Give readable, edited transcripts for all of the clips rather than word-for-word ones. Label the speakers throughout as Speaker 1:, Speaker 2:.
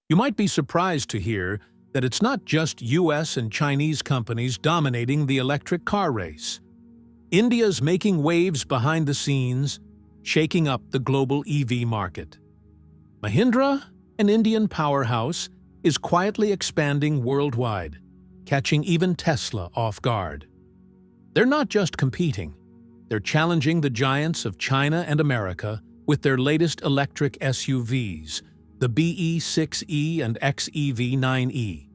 Speaker 1: You might be surprised to hear that it's not just US and Chinese companies dominating the electric car race. India's making waves behind the scenes, shaking up the global EV market. Mahindra, an Indian powerhouse, is quietly expanding worldwide, catching even Tesla off guard. They're not just competing, they're challenging the giants of China and America with their latest electric SUVs, the BE6e and XEV9e.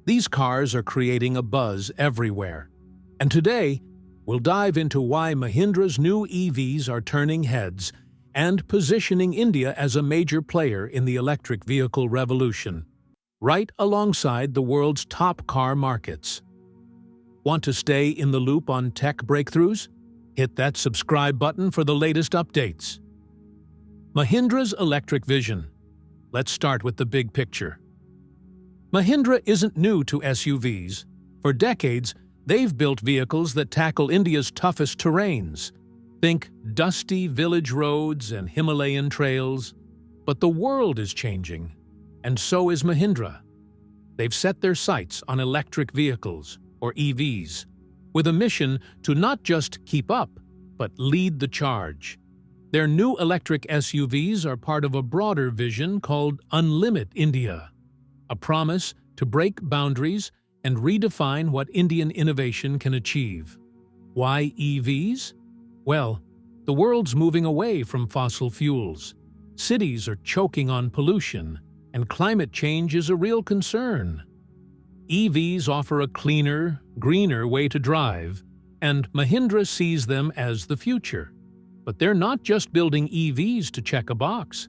Speaker 1: These cars are creating a buzz everywhere. And today, we'll dive into why Mahindra's new EVs are turning heads and positioning India as a major player in the electric vehicle revolution, right alongside the world's top car markets. Want to stay in the loop on tech breakthroughs? Hit that subscribe button for the latest updates. Mahindra's electric vision. Let's start with the big picture. Mahindra isn't new to SUVs. For decades, they've built vehicles that tackle India's toughest terrains. Think dusty village roads and Himalayan trails. But the world is changing, and so is Mahindra. They've set their sights on electric vehicles, or EVs, with a mission to not just keep up, but lead the charge. Their new electric SUVs are part of a broader vision called Unlimit India, a promise to break boundaries and redefine what Indian innovation can achieve. Why EVs? Well, the world's moving away from fossil fuels. Cities are choking on pollution, and climate change is a real concern. EVs offer a cleaner, greener way to drive, and Mahindra sees them as the future. But they're not just building EVs to check a box.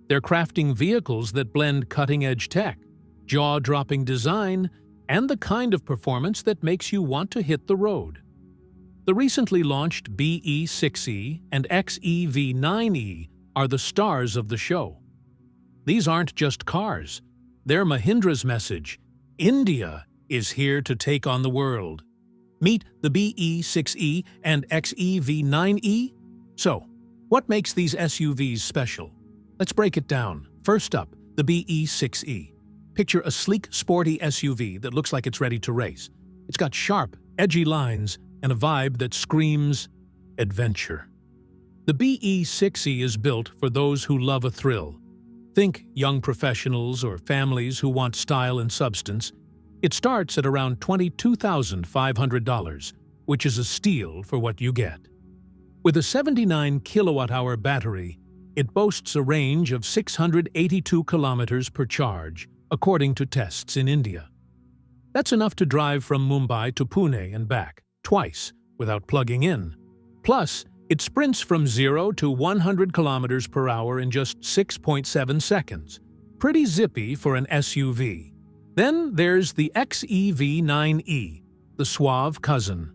Speaker 1: They're crafting vehicles that blend cutting-edge tech, jaw-dropping design, and the kind of performance that makes you want to hit the road. The recently launched BE6e and XEV9e are the stars of the show. These aren't just cars. They're Mahindra's message: India is here to take on the world. Meet the BE6e and XEV9e. So, what makes these SUVs special? Let's break it down. First up, the BE6e. Picture a sleek, sporty SUV that looks like it's ready to race. It's got sharp, edgy lines and a vibe that screams adventure. The BE6e is built for those who love a thrill. Think young professionals or families who want style and substance. It starts at around $22,500, which is a steal for what you get. With a 79 kilowatt-hour battery, it boasts a range of 682 kilometers per charge, according to tests in India. That's enough to drive from Mumbai to Pune and back, twice, without plugging in. Plus, it sprints from 0 to 100 kilometers per hour in just 6.7 seconds. Pretty zippy for an SUV. Then there's the XEV9e, the suave cousin.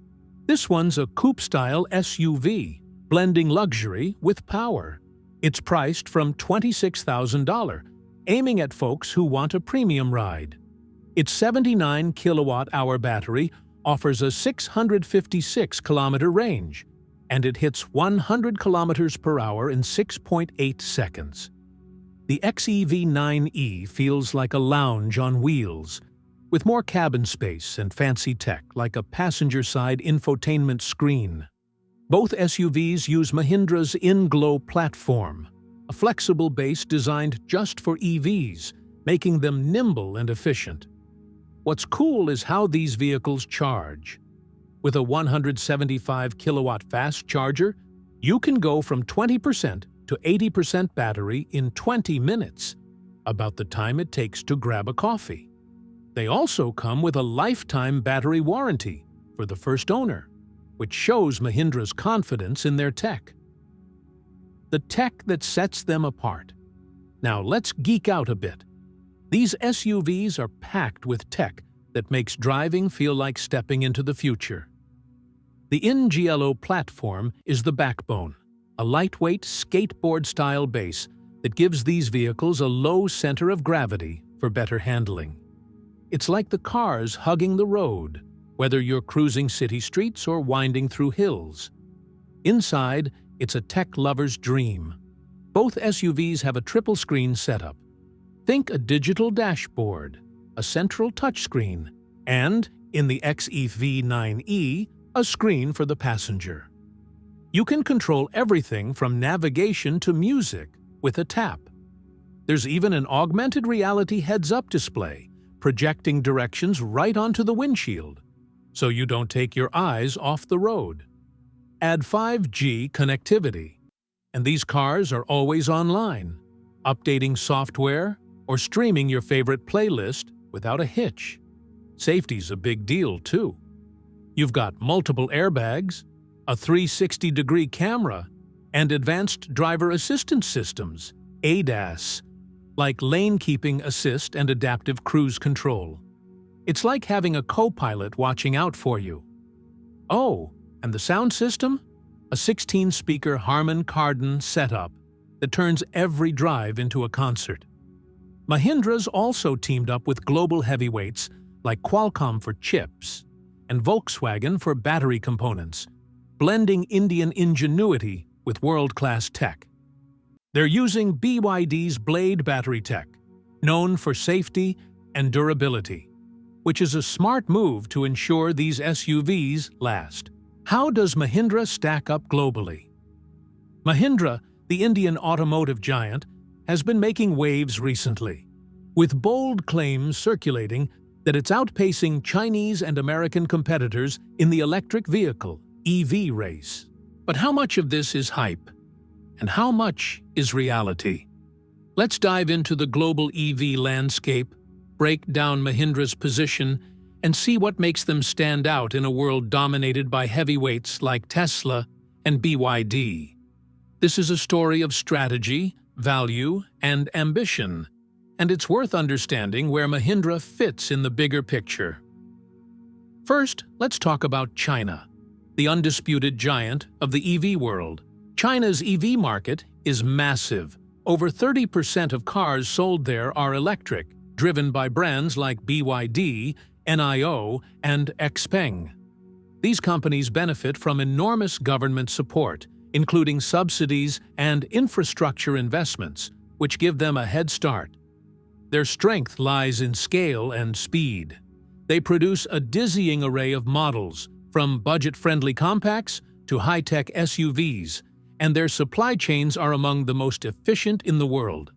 Speaker 1: This one's a coupe-style SUV, blending luxury with power. It's priced from $26,000, aiming at folks who want a premium ride. Its 79 kilowatt-hour battery offers a 656-kilometer range, and it hits 100 kilometers per hour in 6.8 seconds. The XEV9e feels like a lounge on wheels, with more cabin space and fancy tech like a passenger-side infotainment screen. Both SUVs use Mahindra's InGlow platform, a flexible base designed just for EVs, making them nimble and efficient. What's cool is how these vehicles charge. With a 175 kilowatt fast charger, you can go from 20% to 80% battery in 20 minutes, about the time it takes to grab a coffee. They also come with a lifetime battery warranty for the first owner, which shows Mahindra's confidence in their tech. The tech that sets them apart. Now let's geek out a bit. These SUVs are packed with tech that makes driving feel like stepping into the future. The InGlow platform is the backbone, a lightweight skateboard-style base that gives these vehicles a low center of gravity for better handling. It's like the cars hugging the road, whether you're cruising city streets or winding through hills. Inside, it's a tech lover's dream. Both SUVs have a triple-screen setup. Think a digital dashboard, a central touchscreen, and, in the XEV9e, a screen for the passenger. You can control everything from navigation to music with a tap. There's even an augmented reality heads-up display, projecting directions right onto the windshield, so you don't take your eyes off the road. Add 5G connectivity, and these cars are always online, updating software or streaming your favorite playlist without a hitch. Safety's a big deal, too. You've got multiple airbags, a 360-degree camera, and advanced driver assistance systems, ADAS, like lane keeping assist and adaptive cruise control. It's like having a co-pilot watching out for you. Oh, and the sound system? A 16-speaker Harman Kardon setup that turns every drive into a concert. Mahindra's also teamed up with global heavyweights like Qualcomm for chips and Volkswagen for battery components, blending Indian ingenuity with world-class tech. They're using BYD's Blade battery tech, known for safety and durability, which is a smart move to ensure these SUVs last. How does Mahindra stack up globally? Mahindra, the Indian automotive giant, has been making waves recently, with bold claims circulating that it's outpacing Chinese and American competitors in the electric vehicle (EV) race. But how much of this is hype? And how much is reality? Let's dive into the global EV landscape, break down Mahindra's position, and see what makes them stand out in a world dominated by heavyweights like Tesla and BYD. This is a story of strategy, value, and ambition, and it's worth understanding where Mahindra fits in the bigger picture. First, let's talk about China, the undisputed giant of the EV world. China's EV market is massive. Over 30% of cars sold there are electric, driven by brands like BYD, NIO, and XPeng. These companies benefit from enormous government support, including subsidies and infrastructure investments, which give them a head start. Their strength lies in scale and speed. They produce a dizzying array of models, from budget-friendly compacts to high-tech SUVs, and their supply chains are among the most efficient in the world.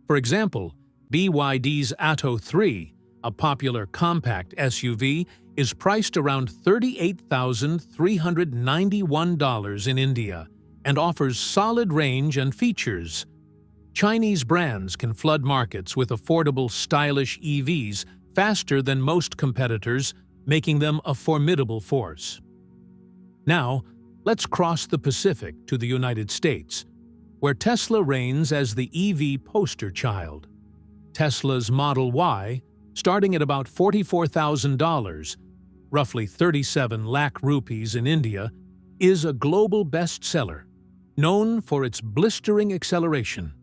Speaker 1: For example, BYD's Atto 3, a popular compact SUV, is priced around $38,391 in India and offers solid range and features. Chinese brands can flood markets with affordable, stylish EVs faster than most competitors, making them a formidable force. Now, let's cross the Pacific to the United States, where Tesla reigns as the EV poster child. Tesla's Model Y, starting at about $44,000, roughly 37 lakh rupees in India, is a global bestseller, known for its blistering acceleration,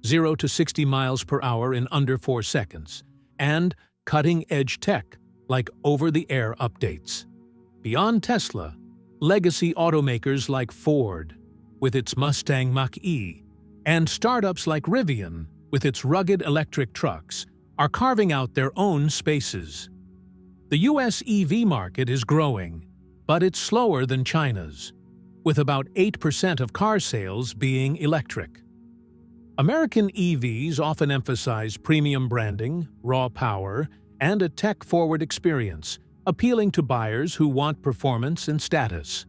Speaker 1: 0 to 60 miles per hour in under 4 seconds, and cutting-edge tech like over-the-air updates. Beyond Tesla, legacy automakers like Ford, with its Mustang Mach-E, and startups like Rivian, with its rugged electric trucks, are carving out their own spaces. The US EV market is growing, but it's slower than China's, with about 8% of car sales being electric. American EVs often emphasize premium branding, raw power, and a tech-forward experience, appealing to buyers who want performance and status.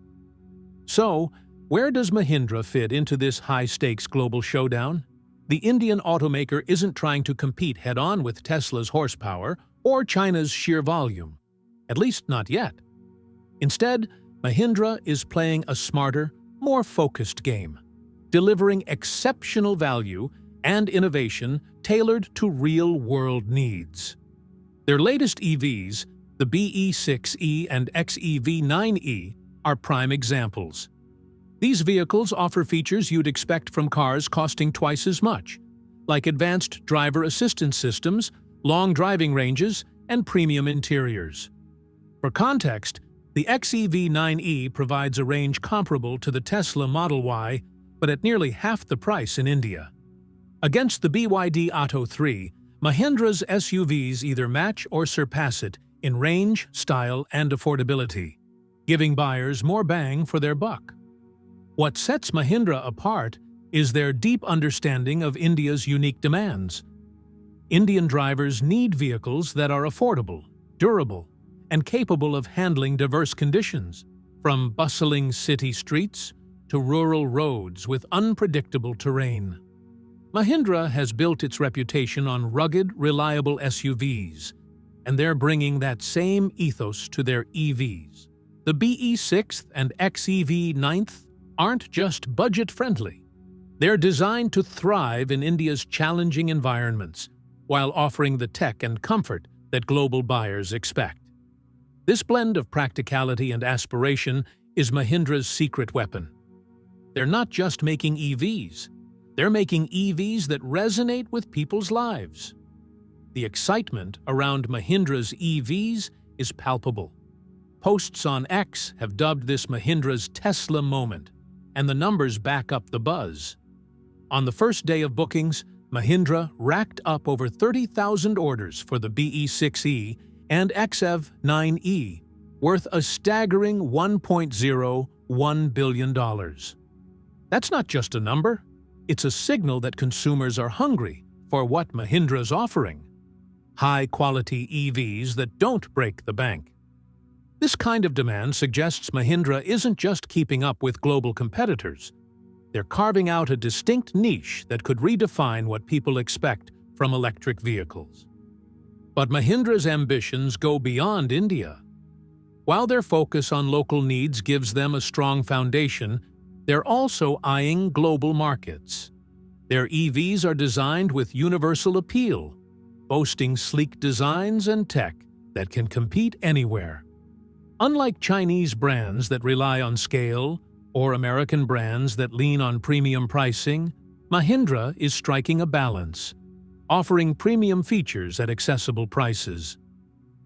Speaker 1: So, where does Mahindra fit into this high-stakes global showdown? The Indian automaker isn't trying to compete head-on with Tesla's horsepower or China's sheer volume, at least not yet. Instead, Mahindra is playing a smarter, more focused game, delivering exceptional value and innovation tailored to real-world needs. Their latest EVs, the BE6e and XEV9e, are prime examples. These vehicles offer features you'd expect from cars costing twice as much, like advanced driver assistance systems, long driving ranges, and premium interiors. For context, the XEV9e provides a range comparable to the Tesla Model Y, but at nearly half the price in India. Against the BYD Atto 3, Mahindra's SUVs either match or surpass it in range, style, and affordability, giving buyers more bang for their buck. What sets Mahindra apart is their deep understanding of India's unique demands. Indian drivers need vehicles that are affordable, durable, and capable of handling diverse conditions, from bustling city streets to rural roads with unpredictable terrain. Mahindra has built its reputation on rugged, reliable SUVs, and they're bringing that same ethos to their EVs. The BE6 and XEV 9th aren't just budget-friendly. They're designed to thrive in India's challenging environments while offering the tech and comfort that global buyers expect. This blend of practicality and aspiration is Mahindra's secret weapon. They're not just making EVs, they're making EVs that resonate with people's lives. The excitement around Mahindra's EVs is palpable. Posts on X have dubbed this Mahindra's Tesla moment, and the numbers back up the buzz. On the first day of bookings, Mahindra racked up over 30,000 orders for the BE6e and XEV 9e, worth a staggering $1.01 billion. That's not just a number, it's a signal that consumers are hungry for what Mahindra's offering: high-quality EVs that don't break the bank. This kind of demand suggests Mahindra isn't just keeping up with global competitors. They're carving out a distinct niche that could redefine what people expect from electric vehicles. But Mahindra's ambitions go beyond India. While their focus on local needs gives them a strong foundation, they're also eyeing global markets. Their EVs are designed with universal appeal, boasting sleek designs and tech that can compete anywhere. Unlike Chinese brands that rely on scale or American brands that lean on premium pricing, Mahindra is striking a balance, offering premium features at accessible prices.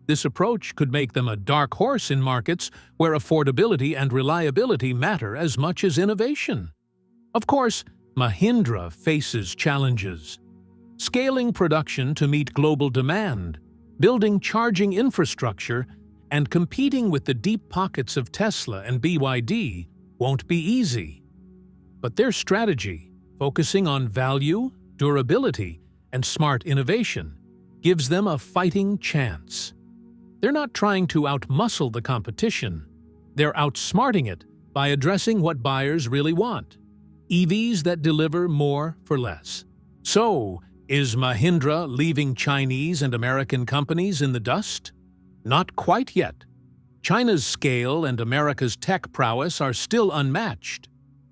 Speaker 1: This approach could make them a dark horse in markets where affordability and reliability matter as much as innovation. Of course, Mahindra faces challenges: scaling production to meet global demand, building charging infrastructure, and competing with the deep pockets of Tesla and BYD won't be easy. But their strategy, focusing on value, durability, and smart innovation, gives them a fighting chance. They're not trying to outmuscle the competition. They're outsmarting it by addressing what buyers really want: EVs that deliver more for less. So, is Mahindra leaving Chinese and American companies in the dust? Not quite yet. China's scale and America's tech prowess are still unmatched.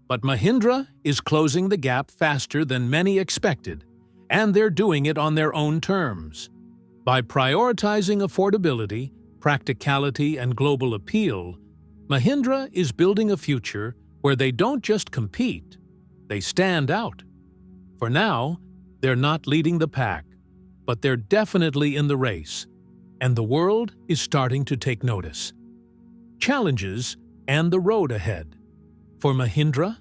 Speaker 1: But Mahindra is closing the gap faster than many expected, and they're doing it on their own terms. By prioritizing affordability, practicality, and global appeal, Mahindra is building a future where they don't just compete, they stand out. For now, they're not leading the pack, but they're definitely in the race, and the world is starting to take notice. Challenges and the road ahead. For Mahindra?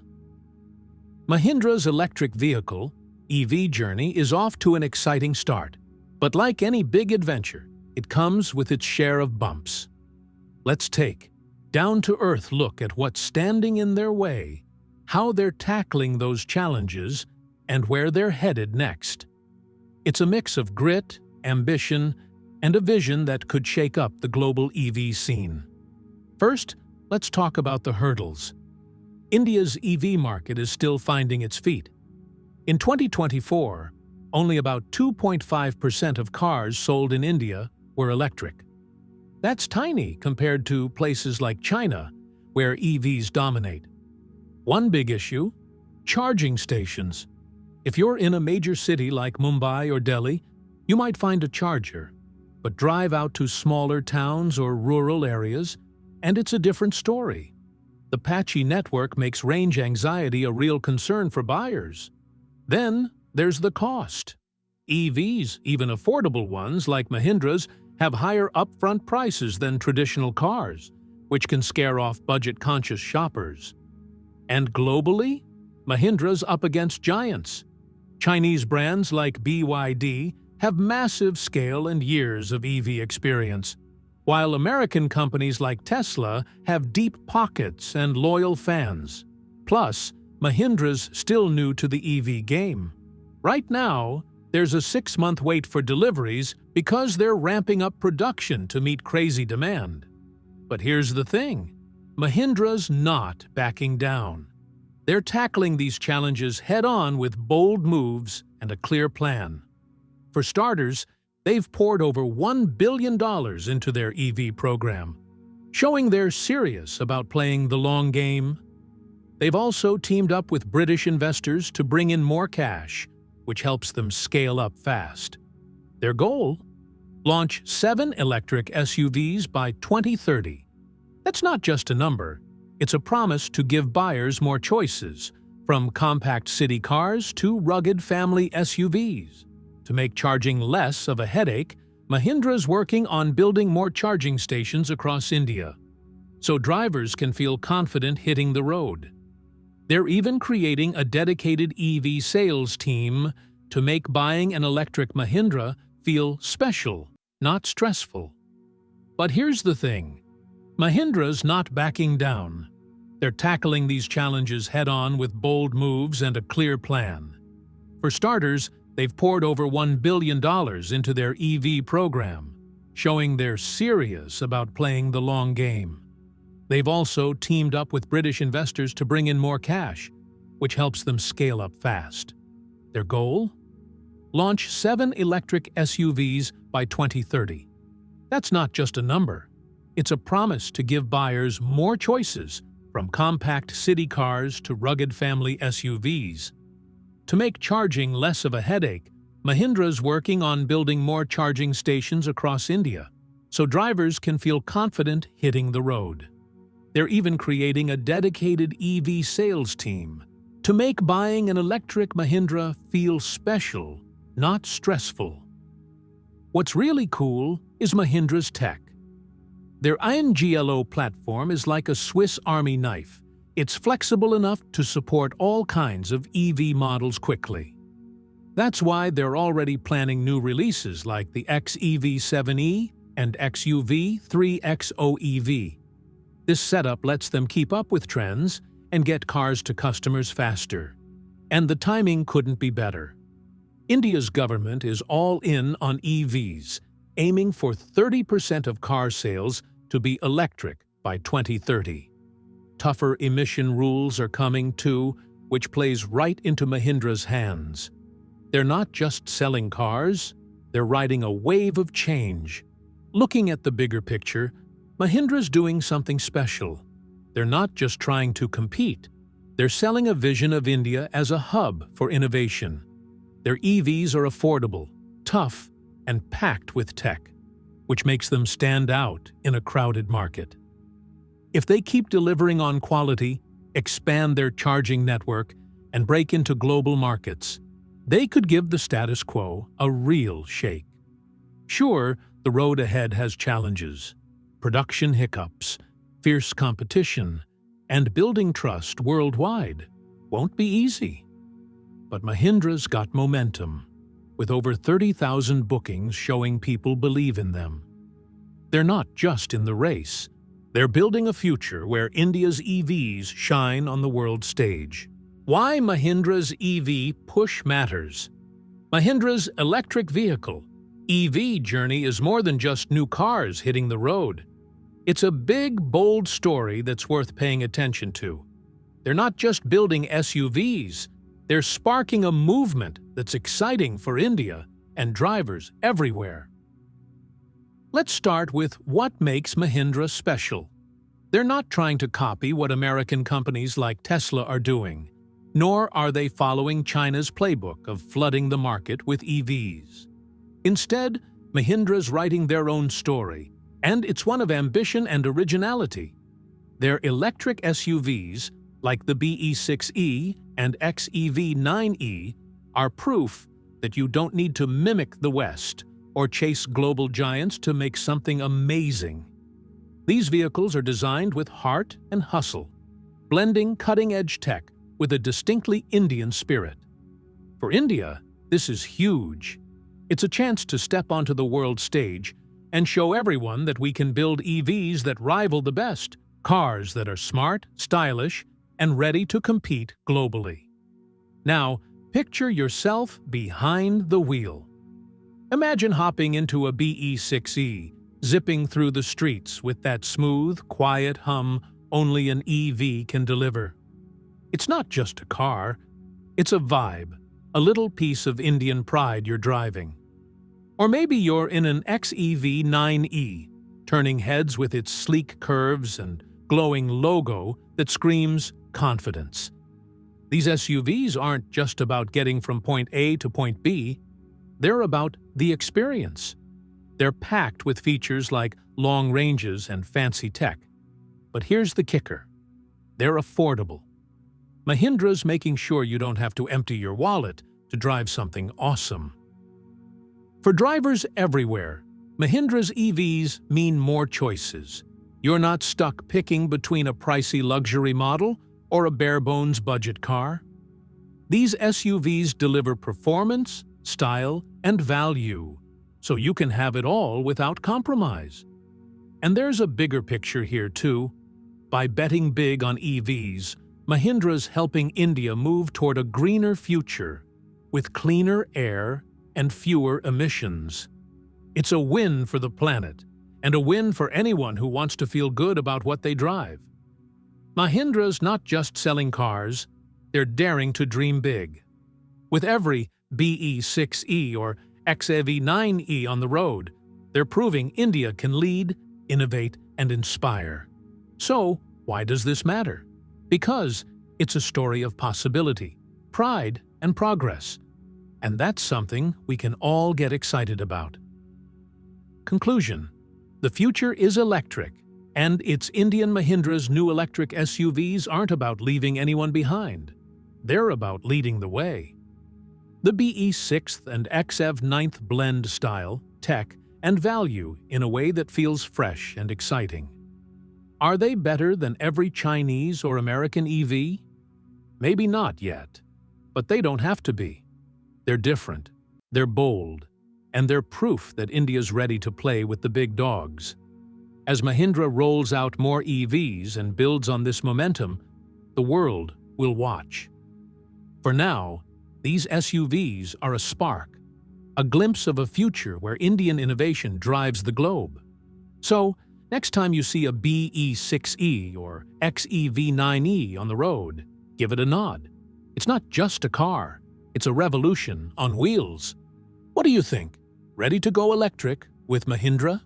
Speaker 1: Mahindra's electric vehicle, EV journey is off to an exciting start. But like any big adventure, it comes with its share of bumps. Let's take a down-to-earth look at what's standing in their way, how they're tackling those challenges, and where they're headed next. It's a mix of grit, ambition, and a vision that could shake up the global EV scene. First, let's talk about the hurdles. India's EV market is still finding its feet. In 2024, only about 2.5% of cars sold in India were electric. That's tiny compared to places like China, where EVs dominate. One big issue: charging stations. If you're in a major city like Mumbai or Delhi, you might find a charger, but drive out to smaller towns or rural areas, and it's a different story. The patchy network makes range anxiety a real concern for buyers. Then there's the cost. EVs, even affordable ones like Mahindra's, have higher upfront prices than traditional cars, which can scare off budget-conscious shoppers. And globally, Mahindra's up against giants. Chinese brands like BYD have massive scale and years of EV experience, while American companies like Tesla have deep pockets and loyal fans. Plus, Mahindra's still new to the EV game. Right now, there's a 6-month wait for deliveries because they're ramping up production to meet crazy demand. But here's the thing, Mahindra's not backing down. They're tackling these challenges head-on with bold moves and a clear plan. For starters, they've poured over $1 billion into their EV program, showing they're serious about playing the long game. They've also teamed up with British investors to bring in more cash, which helps them scale up fast. Their goal? Launch 7 electric SUVs by 2030. That's not just a number. It's a promise to give buyers more choices, from compact city cars to rugged family SUVs. To make charging less of a headache, Mahindra's working on building more charging stations across India, so drivers can feel confident hitting the road. They're even creating a dedicated EV sales team to make buying an electric Mahindra feel special, not stressful. But here's the thing. Mahindra's not backing down. They're tackling these challenges head-on with bold moves and a clear plan. For starters, they've poured over $1 billion into their EV program, showing they're serious about playing the long game. They've also teamed up with British investors to bring in more cash, which helps them scale up fast. Their goal? Launch 7 electric SUVs by 2030. That's not just a number. It's a promise to give buyers more choices, from compact city cars to rugged family SUVs. To make charging less of a headache, Mahindra's working on building more charging stations across India, so drivers can feel confident hitting the road. They're even creating a dedicated EV sales team to make buying an electric Mahindra feel special, not stressful. What's really cool is Mahindra's tech. Their INGLO platform is like a Swiss Army knife. It's flexible enough to support all kinds of EV models quickly. That's why they're already planning new releases like the XEV7e and XUV3XOEV. This setup lets them keep up with trends and get cars to customers faster. And the timing couldn't be better. India's government is all in on EVs, aiming for 30% of car sales to be electric by 2030. Tougher emission rules are coming too, which plays right into Mahindra's hands. They're not just selling cars, they're riding a wave of change. Looking at the bigger picture, Mahindra's doing something special. They're not just trying to compete, they're selling a vision of India as a hub for innovation. Their EVs are affordable, tough, and packed with tech, which makes them stand out in a crowded market. If they keep delivering on quality, expand their charging network, and break into global markets, they could give the status quo a real shake. Sure, the road ahead has challenges, production hiccups, fierce competition, and building trust worldwide won't be easy. But Mahindra's got momentum, with over 30,000 bookings showing people believe in them. They're not just in the race. They're building a future where India's EVs shine on the world stage. Why Mahindra's EV push matters. Mahindra's electric vehicle, EV journey is more than just new cars hitting the road. It's a big, bold story that's worth paying attention to. They're not just building SUVs, they're sparking a movement that's exciting for India and drivers everywhere. Let's start with what makes Mahindra special. They're not trying to copy what American companies like Tesla are doing, nor are they following China's playbook of flooding the market with EVs. Instead, Mahindra's writing their own story, and it's one of ambition and originality. Their electric SUVs, like the BE6e and XEV9e, are proof that you don't need to mimic the West or chase global giants to make something amazing. These vehicles are designed with heart and hustle, blending cutting-edge tech with a distinctly Indian spirit. For India, this is huge. It's a chance to step onto the world stage and show everyone that we can build EVs that rival the best, cars that are smart, stylish, and ready to compete globally. Now, picture yourself behind the wheel. Imagine hopping into a BE6E, zipping through the streets with that smooth, quiet hum only an EV can deliver. It's not just a car, it's a vibe, a little piece of Indian pride you're driving. Or maybe you're in an XEV 9E, turning heads with its sleek curves and glowing logo that screams confidence. These SUVs aren't just about getting from point A to point B, they're about the experience. They're packed with features like long ranges and fancy tech. But here's the kicker. They're affordable. Mahindra's making sure you don't have to empty your wallet to drive something awesome. For drivers everywhere, Mahindra's EVs mean more choices. You're not stuck picking between a pricey luxury model or a bare-bones budget car. These SUVs deliver performance, style, and value, so you can have it all without compromise. And there's a bigger picture here too. By betting big on EVs, Mahindra's helping India move toward a greener future with cleaner air and fewer emissions. It's a win for the planet and a win for anyone who wants to feel good about what they drive. Mahindra's not just selling cars, they're daring to dream big. With every BE6E or XEV9E on the road, they're proving India can lead, innovate, and inspire. So, why does this matter? Because it's a story of possibility, pride, and progress. And that's something we can all get excited about. Conclusion: the future is electric, and its Indian Mahindra's new electric SUVs aren't about leaving anyone behind. They're about leading the way. The BE6th and XEV9th blend style, tech, and value in a way that feels fresh and exciting. Are they better than every Chinese or American EV? Maybe not yet, but they don't have to be. They're different, they're bold, and they're proof that India's ready to play with the big dogs. As Mahindra rolls out more EVs and builds on this momentum, the world will watch. For now, these SUVs are a spark, a glimpse of a future where Indian innovation drives the globe. So, next time you see a BE6E or XEV9E on the road, give it a nod. It's not just a car, it's a revolution on wheels. What do you think? Ready to go electric with Mahindra?